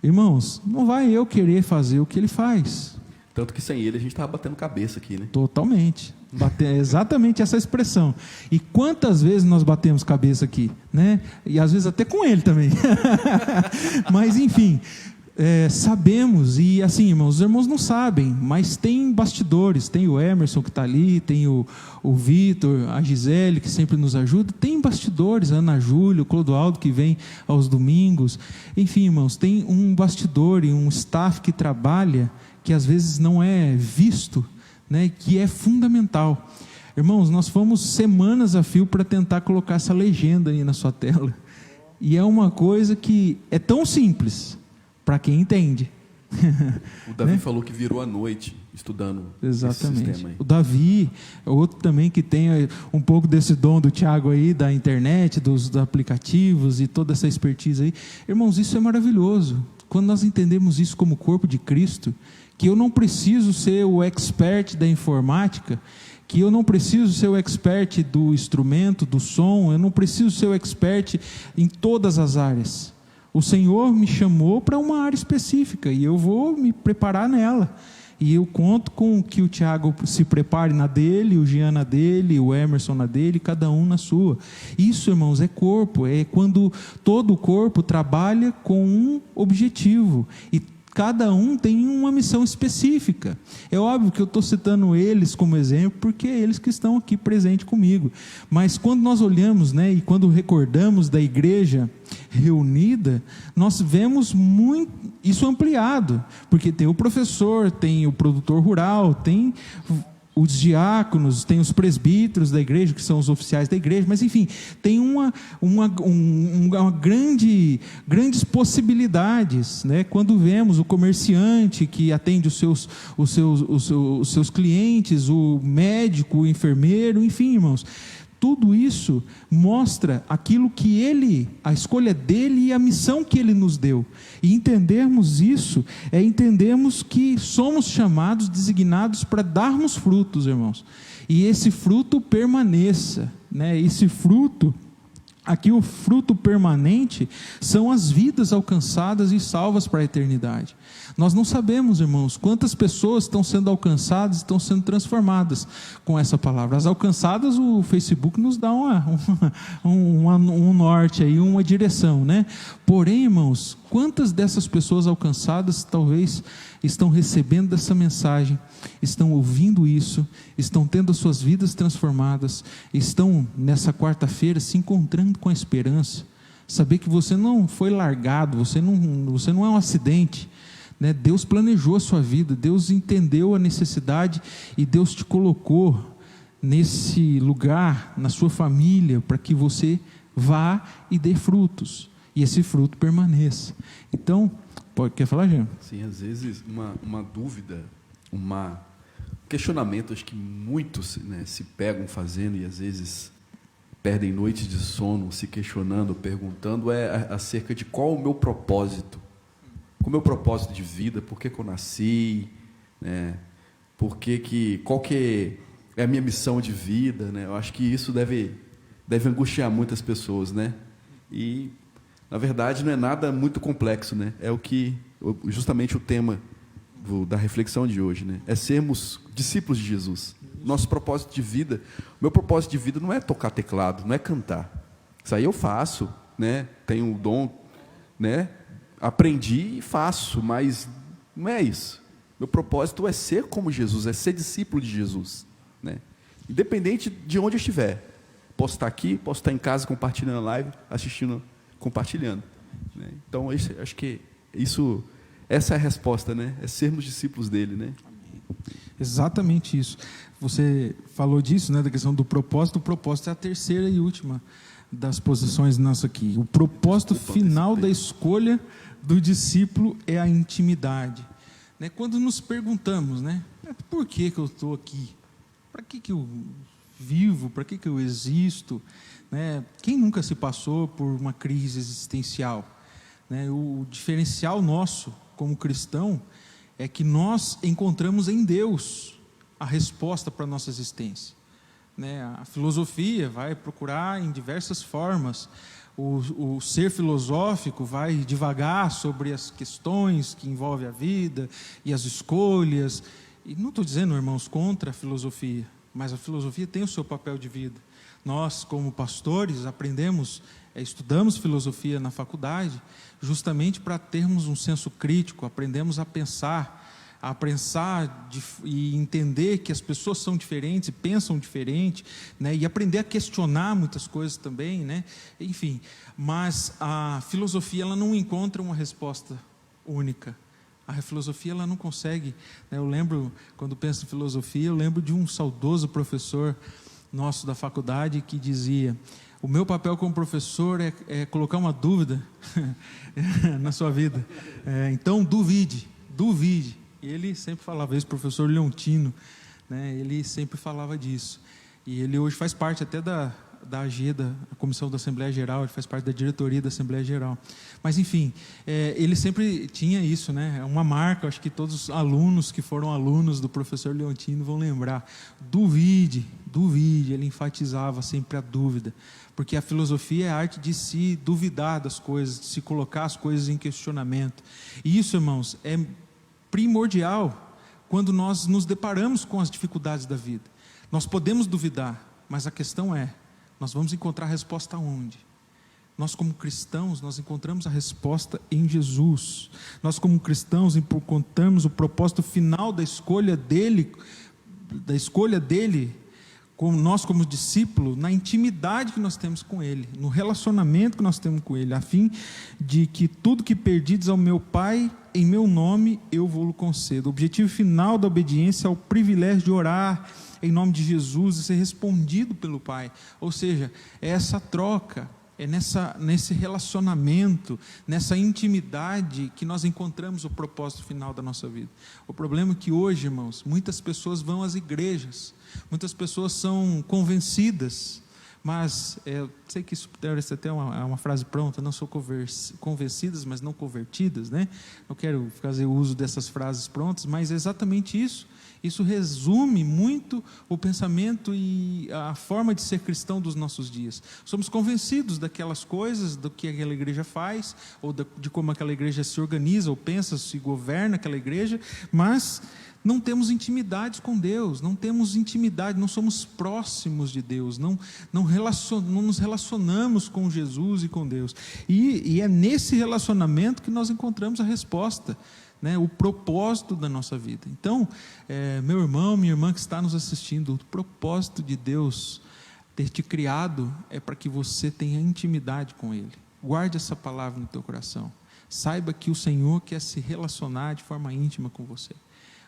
Speaker 1: Irmãos, não vai eu querer fazer o que ele faz.
Speaker 3: Tanto que sem ele a gente estava batendo cabeça aqui, né?
Speaker 1: Totalmente. Exatamente essa expressão. E quantas vezes nós batemos cabeça aqui, né? E às vezes até com ele também. Mas enfim, sabemos, e assim, irmãos, os irmãos não sabem, mas tem bastidores, tem o Emerson que está ali, tem o Vitor, a Gisele que sempre nos ajuda, tem bastidores, a Ana Júlia, o Clodoaldo que vem aos domingos, enfim, irmãos, tem um bastidor e um staff que trabalha, que às vezes não é visto, né, que é fundamental. Irmãos, nós fomos semanas a fio para tentar colocar essa legenda aí na sua tela, e é uma coisa que é tão simples, para quem entende.
Speaker 3: O Davi falou que virou a noite estudando.
Speaker 1: Exatamente.
Speaker 3: Esse sistema aí.
Speaker 1: O Davi, outro também que tem um pouco desse dom do Tiago aí, da internet, dos aplicativos e toda essa expertise aí. Irmãos, isso é maravilhoso. Quando nós entendemos isso como corpo de Cristo, que eu não preciso ser o expert da informática, que eu não preciso ser o expert do instrumento, do som, eu não preciso ser o expert em todas as áreas. O Senhor me chamou para uma área específica e eu vou me preparar nela. E eu conto com que o Tiago se prepare na dele, o Jean na dele, o Emerson na dele, cada um na sua. Isso, irmãos, é corpo, é quando todo o corpo trabalha com um objetivo e cada um tem uma missão específica. É óbvio que eu estou citando eles como exemplo, porque é eles que estão aqui presentes comigo. Mas quando nós olhamos, né, e quando recordamos da igreja reunida, nós vemos muito isso ampliado, porque tem o professor, tem o produtor rural, tem os diáconos, tem os presbíteros da igreja, que são os oficiais da igreja, mas enfim, tem grandes possibilidades, né? Quando vemos o comerciante que atende os seus clientes, o médico, o enfermeiro, enfim, irmãos, tudo isso mostra aquilo que a escolha dele e a missão que ele nos deu. E entendermos isso, entendermos que somos chamados, designados para darmos frutos, irmãos. E esse fruto permaneça, né? Esse fruto, aqui o fruto permanente, são as vidas alcançadas e salvas para a eternidade. Nós não sabemos, irmãos, quantas pessoas estão sendo alcançadas, estão sendo transformadas com essa palavra. As alcançadas, o Facebook nos dá um norte aí, uma direção, né? Porém, irmãos, quantas dessas pessoas alcançadas talvez estão recebendo dessa mensagem, estão ouvindo isso, estão tendo as suas vidas transformadas, estão nessa quarta-feira se encontrando com a esperança, saber que você não foi largado, você não é um acidente, né? Deus planejou a sua vida, Deus entendeu a necessidade e Deus te colocou nesse lugar, na sua família, para que você vá e dê frutos, e esse fruto permaneça. Então, quer falar, Jean?
Speaker 3: Sim, às vezes uma dúvida, um questionamento, acho que muitos, né, se pegam fazendo e às vezes perdem noites de sono se questionando, perguntando, acerca de qual o meu propósito. Qual o meu propósito de vida? Por que eu nasci? Né? Qual que é a minha missão de vida? Né? Eu acho que isso deve angustiar muitas pessoas, né? E na verdade não é nada muito complexo, né? É justamente o tema da reflexão de hoje, né? É sermos discípulos de Jesus. Nosso propósito de vida, o meu propósito de vida não é tocar teclado, não é cantar. Isso aí eu faço, né? Tenho o dom, né? Aprendi e faço, mas não é isso. Meu propósito é ser como Jesus, é ser discípulo de Jesus, né? Independente de onde eu estiver. Posso estar aqui, posso estar em casa compartilhando a live, assistindo, compartilhando, né? Então, acho que essa é a resposta, né? É sermos discípulos dele, né?
Speaker 1: Exatamente isso. Você falou disso, né? Da questão do propósito. O propósito é a terceira e última das posições nossas aqui. O propósito final da escolha do discípulo é a intimidade, né? Quando nos perguntamos, né? Por que eu estou aqui? Para que eu vivo? Para que eu existo? Né? Quem nunca se passou por uma crise existencial? Né? O diferencial nosso como cristão é que nós encontramos em Deus a resposta para a nossa existência, né? A filosofia vai procurar em diversas formas, o ser filosófico vai divagar sobre as questões que envolvem a vida e as escolhas, e não estou dizendo, irmãos, contra a filosofia, mas a filosofia tem o seu papel de vida. nós, como pastores, estudamos filosofia na faculdade, justamente para termos um senso crítico, aprendemos a pensar e entender que as pessoas são diferentes, pensam diferente, né? E aprender a questionar muitas coisas também, né? Enfim, mas a filosofia ela não encontra uma resposta única. A filosofia ela não consegue, né? Eu lembro, quando penso em filosofia, eu lembro de um saudoso professor nosso da faculdade que dizia: o meu papel como professor é colocar uma dúvida na sua vida, então duvide. E ele sempre falava isso, o professor Leontino, né? Ele sempre falava disso. E ele hoje faz parte até da AG, da Comissão da Assembleia Geral, ele faz parte da diretoria da Assembleia Geral. Mas, enfim, ele sempre tinha isso, né? Uma marca, acho que todos os alunos que foram alunos do professor Leontino vão lembrar. Duvide, ele enfatizava sempre a dúvida. Porque a filosofia é a arte de se duvidar das coisas, de se colocar as coisas em questionamento. E isso, irmãos, é primordial quando nós nos deparamos com as dificuldades da vida. Nós podemos duvidar, mas a questão é, nós vamos encontrar a resposta onde? Nós como cristãos, nós encontramos a resposta em Jesus. Nós como cristãos encontramos o propósito final da escolha dele, nós como discípulo, na intimidade que nós temos com Ele, no relacionamento que nós temos com Ele, a fim de que tudo que perdides ao meu Pai, em meu nome, eu vou-lo concedo. O objetivo final da obediência é o privilégio de orar em nome de Jesus e ser respondido pelo Pai. Ou seja, é essa troca, é nesse relacionamento, nessa intimidade que nós encontramos o propósito final da nossa vida. O problema é que hoje, irmãos, muitas pessoas vão às igrejas, muitas pessoas são convencidas, mas eu sei que isso parece até uma frase pronta, não sou convencidas, mas não convertidas, né? Não quero fazer uso dessas frases prontas, mas é exatamente isso. Isso resume muito o pensamento e a forma de ser cristão dos nossos dias. Somos convencidos daquelas coisas, do que aquela igreja faz, ou de como aquela igreja se organiza, ou pensa, se governa aquela igreja, mas não temos intimidade com Deus, não temos intimidade, não somos próximos de Deus, não nos relacionamos com Jesus e com Deus. E é nesse relacionamento que nós encontramos a resposta, né, o propósito da nossa vida. Então, meu irmão, minha irmã que está nos assistindo, o propósito de Deus ter te criado é para que você tenha intimidade com Ele. Guarde essa palavra no teu coração. Saiba que o Senhor quer se relacionar de forma íntima com você.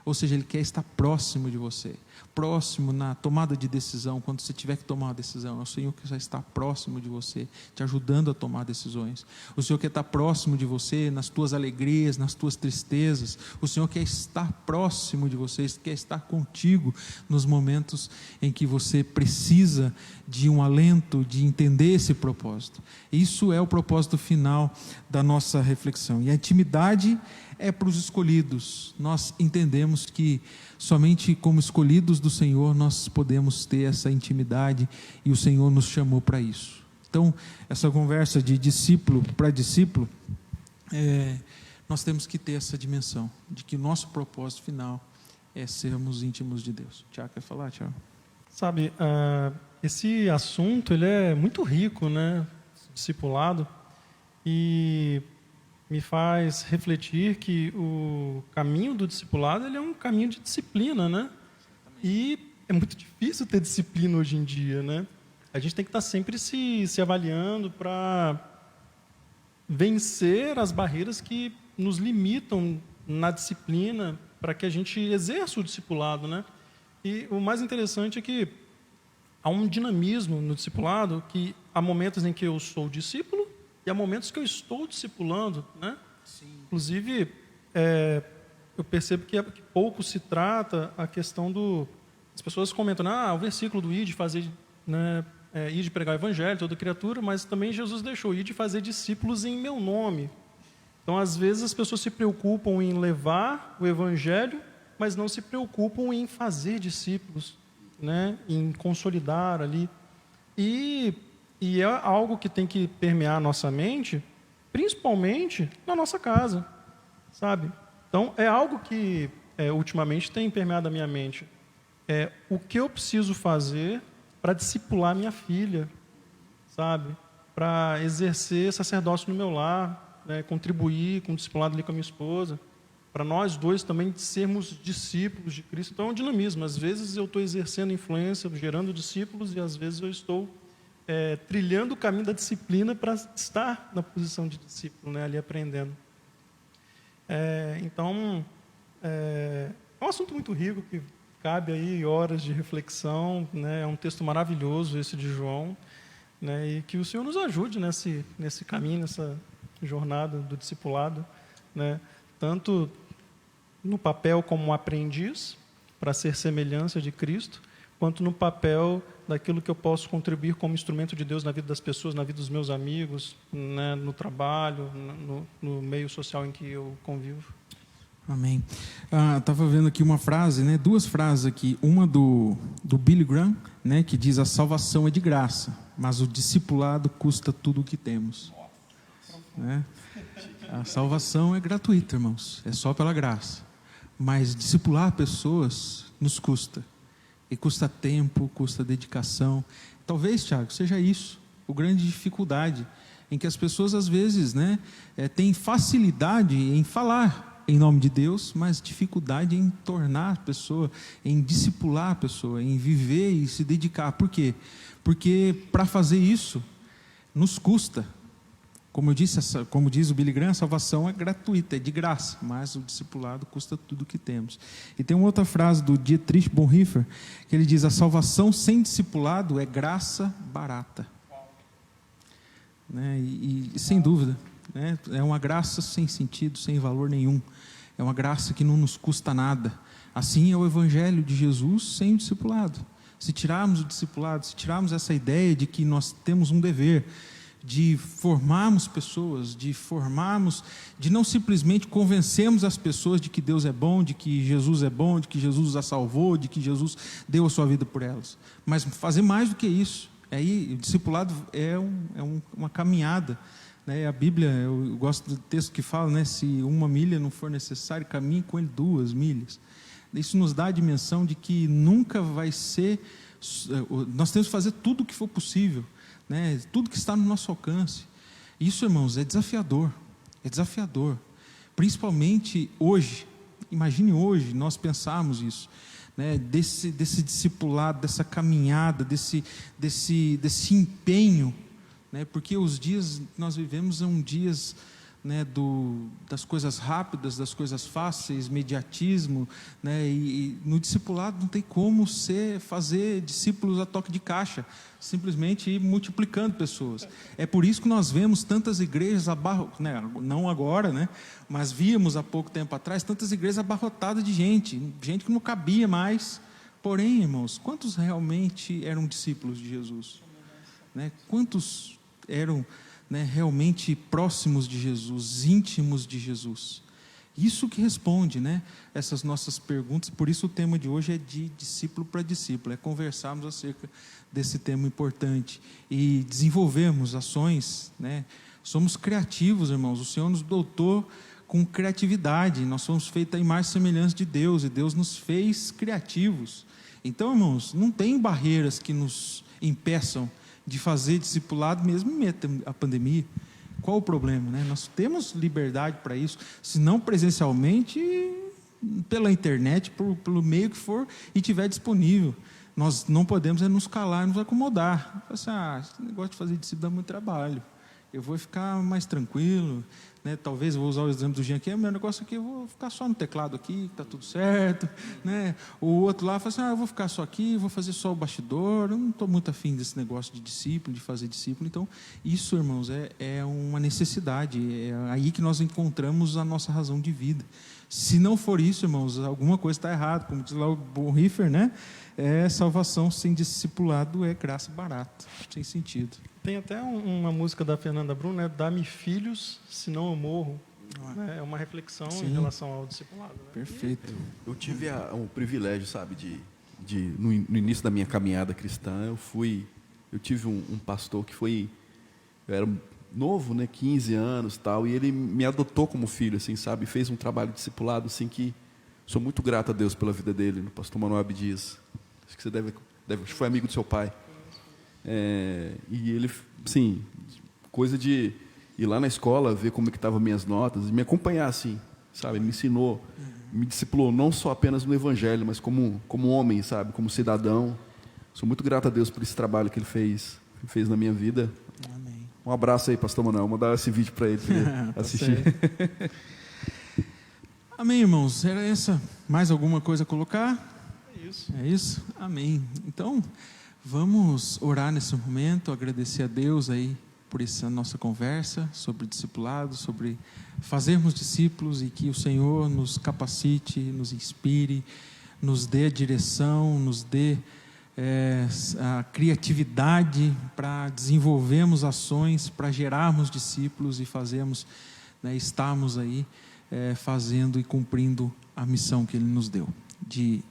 Speaker 1: Ou seja, Ele quer estar próximo de você, próximo na tomada de decisão, quando você tiver que tomar uma decisão. É o Senhor que já está próximo de você, te ajudando a tomar decisões. O Senhor quer estar próximo de você nas tuas alegrias, nas tuas tristezas. O Senhor quer estar próximo de você, quer estar contigo nos momentos em que você precisa de um alento, de entender esse propósito. Isso é o propósito final da nossa reflexão. E a intimidade é para os escolhidos. Nós entendemos que somente como escolhidos do Senhor nós podemos ter essa intimidade, e o Senhor nos chamou para isso. Então, essa conversa de discípulo para discípulo, nós temos que ter essa dimensão de que o nosso propósito final é sermos íntimos de Deus. Tiago, quer falar, Tiago?
Speaker 4: Sabe, esse assunto ele é muito rico, né? Discipulado, e me faz refletir que o caminho do discipulado ele é um caminho de disciplina, né? E é muito difícil ter disciplina hoje em dia, né? A gente tem que estar sempre se avaliando para vencer as barreiras que nos limitam na disciplina, para que a gente exerça o discipulado, né? E o mais interessante é que há um dinamismo no discipulado, que há momentos em que eu sou discípulo e há momentos que eu estou discipulando, né? Sim. Inclusive, eu percebo que pouco se trata a questão as pessoas comentam, o versículo do ide fazer, né, ide pregar o evangelho, toda criatura, mas também Jesus deixou ide fazer discípulos em meu nome. Então, às vezes, as pessoas se preocupam em levar o evangelho, mas não se preocupam em fazer discípulos, né, em consolidar ali. E é algo que tem que permear a nossa mente, principalmente na nossa casa, sabe? Então, é algo que ultimamente tem permeado a minha mente. O que eu preciso fazer para discipular minha filha, sabe? Para exercer sacerdócio no meu lar, né? Contribuir com o discipulado ali com a minha esposa, para nós dois também sermos discípulos de Cristo. Então é um dinamismo. Às vezes eu estou exercendo influência, gerando discípulos, e às vezes eu estou trilhando o caminho da disciplina para estar na posição de discípulo, né? Ali aprendendo. Então, é um assunto muito rico que cabe aí horas de reflexão, né? É um texto maravilhoso esse de João, né? E que o Senhor nos ajude nesse caminho, nessa jornada do discipulado, né? Tanto no papel como um aprendiz, para ser semelhança de Cristo, quanto no papel daquilo que eu posso contribuir como instrumento de Deus na vida das pessoas, na vida dos meus amigos, né? No trabalho, no meio social em que eu convivo.
Speaker 1: Amém. Estava vendo aqui uma frase, né? Duas frases aqui. Uma do Billy Graham, né? Que diz: a salvação é de graça, mas o discipulado custa tudo o que temos. Né? A salvação é gratuita, irmãos. É só pela graça. Mas discipular pessoas nos custa. E custa tempo, custa dedicação. Talvez, Tiago, seja isso. A grande dificuldade em que as pessoas, às vezes, né? Têm facilidade em falar em nome de Deus, mas dificuldade em tornar a pessoa, em discipular a pessoa, em viver e se dedicar. Por quê? Porque para fazer isso, nos custa. Como eu disse, como diz o Billy Graham, a salvação é gratuita, é de graça, mas o discipulado custa tudo o que temos. E tem uma outra frase do Dietrich Bonhoeffer, que ele diz: a salvação sem discipulado é graça barata. Né? E sem dúvida, né? É uma graça sem sentido, sem valor nenhum. É uma graça que não nos custa nada. Assim é o Evangelho de Jesus sem o discipulado. Se tirarmos o discipulado, se tirarmos essa ideia de que nós temos um dever de formarmos pessoas, de não simplesmente convencermos as pessoas de que Deus é bom, de que Jesus é bom, de que Jesus as salvou, de que Jesus deu a sua vida por elas, mas fazer mais do que isso. Aí o discipulado é uma caminhada. A Bíblia, eu gosto do texto que fala, né, se 1 milha não for necessário, caminhe com ele 2 milhas. Isso nos dá a dimensão de que nunca vai ser, nós temos que fazer tudo o que for possível, né, tudo que está no nosso alcance. Isso, irmãos, é desafiador, principalmente hoje. Imagine hoje nós pensarmos isso, né, desse discipulado, dessa caminhada, desse empenho, né, porque os dias que nós vivemos são dias, né, das coisas rápidas, das coisas fáceis, mediatismo, né, e no discipulado não tem como fazer discípulos a toque de caixa, simplesmente ir multiplicando pessoas. É por isso que nós vemos tantas igrejas né, não agora, né, mas víamos há pouco tempo atrás tantas igrejas abarrotadas de gente que não cabia mais. Porém, irmãos, quantos realmente eram discípulos de Jesus? Né? Quantos eram, né, realmente próximos de Jesus, íntimos de Jesus? Isso que responde, né, essas nossas perguntas. Por isso o tema de hoje é de discípulo para discípulo, é conversarmos acerca desse tema importante e desenvolvermos ações, né? Somos criativos, irmãos. O Senhor nos dotou com criatividade. Nós somos feitos à imagem e semelhança de Deus, e Deus nos fez criativos. Então, irmãos, não tem barreiras que nos impeçam de fazer discipulado mesmo em meio à pandemia. Qual o problema, né? Nós temos liberdade para isso, se não presencialmente, pela internet, pelo meio que for e tiver disponível. Nós não podemos nos calar, nos acomodar. Assim, esse negócio de fazer discípulo dá muito trabalho. Eu vou ficar mais tranquilo, né? Talvez eu vou usar o exemplo do Jean aqui, meu negócio aqui, eu vou ficar só no teclado aqui, está tudo certo, né? O outro lá fala assim, eu vou ficar só aqui, vou fazer só o bastidor, eu não estou muito afim desse negócio de discípulo, de fazer discípulo. Então, isso, irmãos, é uma necessidade, é aí que nós encontramos a nossa razão de vida. Se não for isso, irmãos, alguma coisa está errada, como diz lá o Bonhoeffer, né? Salvação sem discipulado é graça barata, sem sentido.
Speaker 4: Tem até uma música da Fernanda Brum, né? Dá-me filhos, senão eu morro. É uma reflexão, sim, em relação ao discipulado. Né?
Speaker 1: Perfeito.
Speaker 3: Eu tive o privilégio, sabe, no início da minha caminhada cristã, eu tive um pastor que eu era novo, né, 15 anos, tal, e ele me adotou como filho, assim, sabe, fez um trabalho discipulado, assim, que sou muito grato a Deus pela vida dele, no pastor Manuel Abdias. Acho que você acho que foi amigo do seu pai. E ele, sim, coisa de ir lá na escola, ver como é que estavam minhas notas, e me acompanhar, assim, sabe? Me ensinou, me discipulou, não só apenas no Evangelho, mas como homem, sabe? Como cidadão. Sou muito grato a Deus por esse trabalho que ele fez na minha vida.
Speaker 1: Amém.
Speaker 3: Um abraço aí, pastor Manuel. Vou mandar esse vídeo para ele
Speaker 1: Tá
Speaker 3: assistir.
Speaker 1: Amém, irmãos. Era essa? Mais alguma coisa a colocar?
Speaker 4: É isso.
Speaker 1: É isso? Amém. Então, vamos orar nesse momento, agradecer a Deus aí por essa nossa conversa sobre discipulado, sobre fazermos discípulos, e que o Senhor nos capacite, nos inspire, nos dê a direção, nos dê a criatividade para desenvolvermos ações, para gerarmos discípulos e fazermos, estarmos aí fazendo e cumprindo a missão que Ele nos deu, de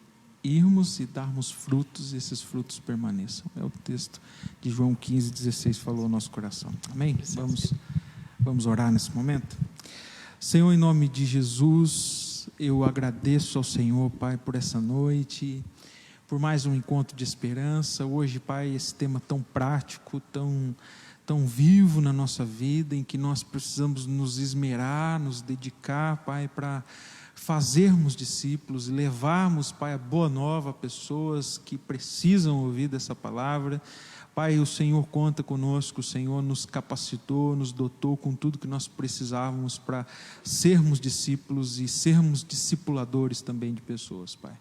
Speaker 1: irmos e darmos frutos, e esses frutos permaneçam. É o texto de João 15:16 falou ao nosso coração. Amém? Vamos orar nesse momento? Senhor, em nome de Jesus, eu agradeço ao Senhor, Pai, por essa noite, por mais um encontro de esperança. Hoje, Pai, esse tema tão prático, tão vivo na nossa vida, em que nós precisamos nos esmerar, nos dedicar, Pai, para fazermos discípulos e levarmos, Pai, a boa nova a pessoas que precisam ouvir dessa palavra. Pai, o Senhor conta conosco, o Senhor nos capacitou, nos dotou com tudo que nós precisávamos para sermos discípulos e sermos discipuladores também de pessoas, Pai.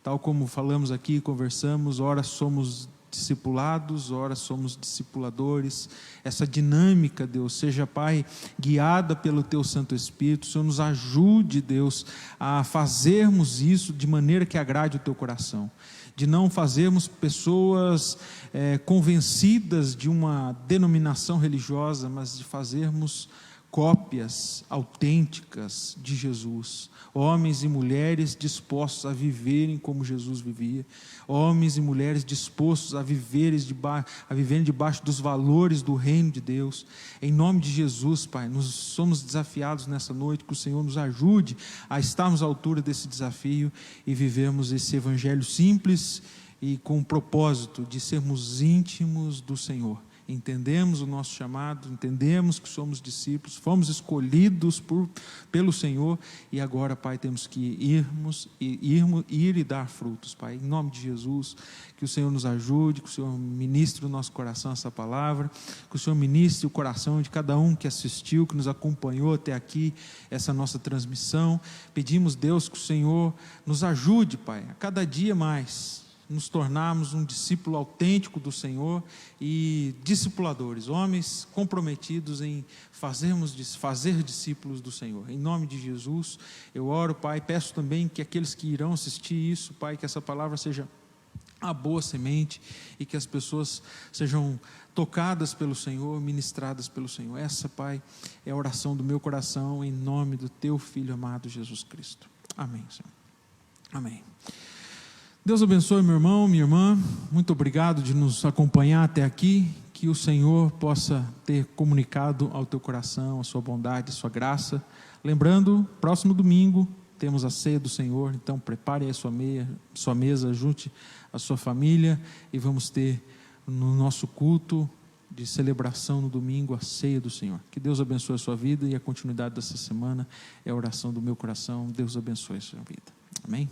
Speaker 1: Tal como falamos aqui, conversamos, ora somos discipulados, ora somos discipuladores. Essa dinâmica, Deus, seja, Pai, guiada pelo Teu Santo Espírito. O Senhor nos ajude, Deus, a fazermos isso de maneira que agrade o Teu coração, de não fazermos pessoas convencidas de uma denominação religiosa, mas de fazermos cópias autênticas de Jesus, homens e mulheres dispostos a viverem como Jesus vivia, homens e mulheres dispostos a viverem debaixo dos valores do reino de Deus. Em nome de Jesus, Pai, nós somos desafiados nessa noite, que o Senhor nos ajude a estarmos à altura desse desafio e vivermos esse evangelho simples e com o propósito de sermos íntimos do Senhor. Entendemos o nosso chamado, entendemos que somos discípulos, fomos escolhidos pelo Senhor, e agora, Pai, temos que ir e dar frutos, Pai, em nome de Jesus. Que o Senhor nos ajude, que o Senhor ministre no nosso coração essa palavra, que o Senhor ministre o coração de cada um que assistiu, que nos acompanhou até aqui, essa nossa transmissão. Pedimos, Deus, que o Senhor nos ajude, Pai, a cada dia mais nos tornarmos um discípulo autêntico do Senhor e discipuladores, homens comprometidos em fazer discípulos do Senhor. Em nome de Jesus, eu oro, Pai, peço também que aqueles que irão assistir isso, Pai, que essa palavra seja a boa semente e que as pessoas sejam tocadas pelo Senhor, ministradas pelo Senhor. Essa, Pai, é a oração do meu coração, em nome do Teu Filho amado Jesus Cristo. Amém, Senhor. Amém. Deus abençoe, meu irmão, minha irmã. Muito obrigado de nos acompanhar até aqui. Que o Senhor possa ter comunicado ao teu coração a sua bondade, a sua graça. Lembrando, próximo domingo temos a ceia do Senhor. Então prepare a sua mesa, junte a sua família e vamos ter no nosso culto de celebração no domingo a ceia do Senhor. Que Deus abençoe a sua vida, e a continuidade dessa semana é a oração do meu coração. Deus abençoe a sua vida. Amém?